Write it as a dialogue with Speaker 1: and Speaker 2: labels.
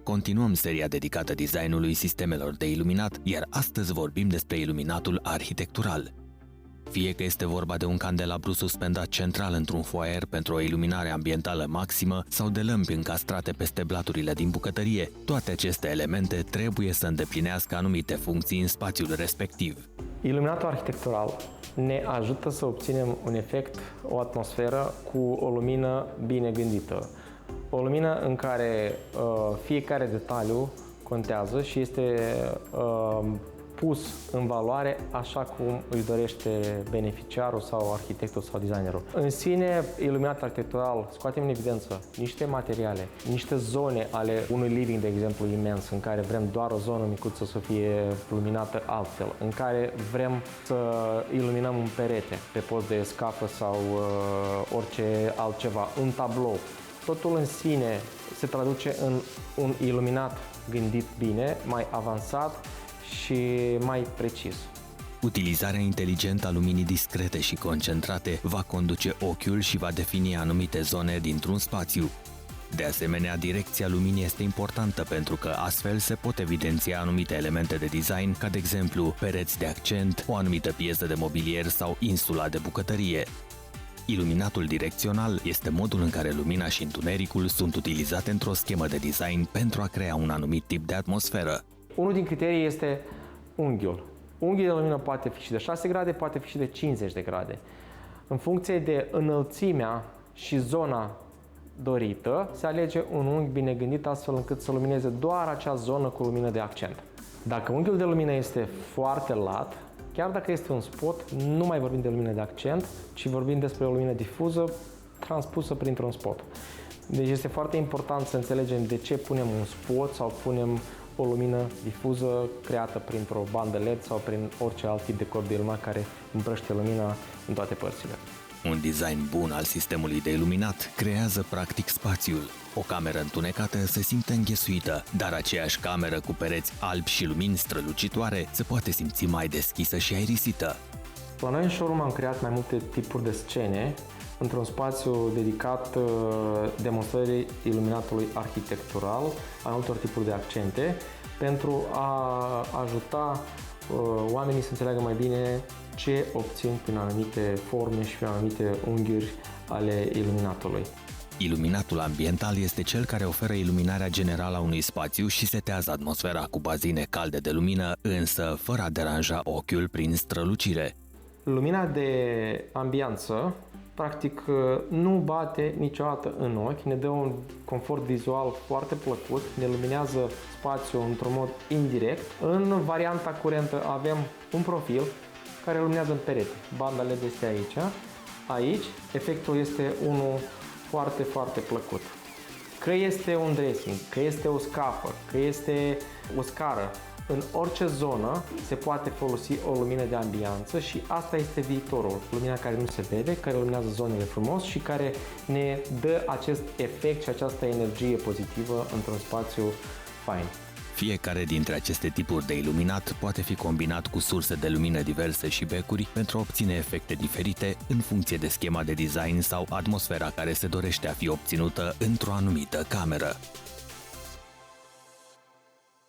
Speaker 1: Continuăm seria dedicată designului sistemelor de iluminat, iar astăzi vorbim despre iluminatul arhitectural. Fie că este vorba de un candelabru suspendat central într-un foaier pentru o iluminare ambientală maximă sau de lămpi încastrate peste blaturile din bucătărie, toate aceste elemente trebuie să îndeplinească anumite funcții în spațiul respectiv.
Speaker 2: Iluminatul arhitectural ne ajută să obținem un efect, o atmosferă cu o lumină bine gândită. O lumină în care fiecare detaliu contează și este pus în valoare așa cum își dorește beneficiarul sau arhitectul sau designerul. În sine, iluminatul arhitectural scoatem în evidență niște materiale, niște zone ale unui living, de exemplu, imens, în care vrem doar o zonă micuță să fie luminată altfel, în care vrem să iluminăm un perete pe post de scafă sau orice altceva, un tablou. Totul în sine se traduce în un iluminat gândit bine, mai avansat și mai precis.
Speaker 1: Utilizarea inteligentă a luminii discrete și concentrate va conduce ochiul și va defini anumite zone dintr-un spațiu. De asemenea, direcția luminii este importantă pentru că astfel se pot evidenția anumite elemente de design, ca de exemplu pereți de accent, o anumită piesă de mobilier sau insula de bucătărie. Iluminatul direcțional este modul în care lumina și întunericul sunt utilizate într-o schemă de design pentru a crea un anumit tip de atmosferă.
Speaker 2: Unul din criterii este unghiul. Unghiul de lumină poate fi și de 6 grade, poate fi și de 50 de grade. În funcție de înălțimea și zona dorită, se alege un unghi bine gândit astfel încât să lumineze doar acea zonă cu lumină de accent. Dacă unghiul de lumină este foarte lat, chiar dacă este un spot, nu mai vorbim de lumină de accent, ci vorbim despre o lumină difuză transpusă printr-un spot. Deci este foarte important să înțelegem de ce punem un spot sau punem o lumină difuză creată printr-o bandă LED sau prin orice alt tip de corp de iluminat care împrăște lumina în toate părțile.
Speaker 1: Un design bun al sistemului de iluminat creează practic spațiul. O cameră întunecată se simte înghesuită, dar aceeași cameră cu pereți albi și lumini strălucitoare se poate simți mai deschisă și aerisită.
Speaker 2: La noi în showroom am creat mai multe tipuri de scene într-un spațiu dedicat demonstrării iluminatului arhitectural, a multor tipuri de accente, pentru a ajuta oamenii să înțeleagă mai bine ce obțin prin anumite forme și prin anumite unghiuri ale iluminatului.
Speaker 1: Iluminatul ambiental este cel care oferă iluminarea generală a unui spațiu și setează atmosfera cu bazine calde de lumină, însă fără a deranja ochiul prin strălucire.
Speaker 2: Lumina de ambianță practic nu bate niciodată în ochi, ne dă un confort vizual foarte plăcut, ne luminează spațiul într-un mod indirect. În varianta curentă avem un profil care luminează în perete. Banda LED este aici. Aici efectul este unul foarte, foarte plăcut. Că este un dressing, că este o scafă, că este o scară, în orice zonă se poate folosi o lumină de ambianță și asta este viitorul. Lumina care nu se vede, care luminează zonele frumos și care ne dă acest efect și această energie pozitivă într-un spațiu fain.
Speaker 1: Fiecare dintre aceste tipuri de iluminat poate fi combinat cu surse de lumină diverse și becuri pentru a obține efecte diferite în funcție de schema de design sau atmosfera care se dorește a fi obținută într-o anumită cameră.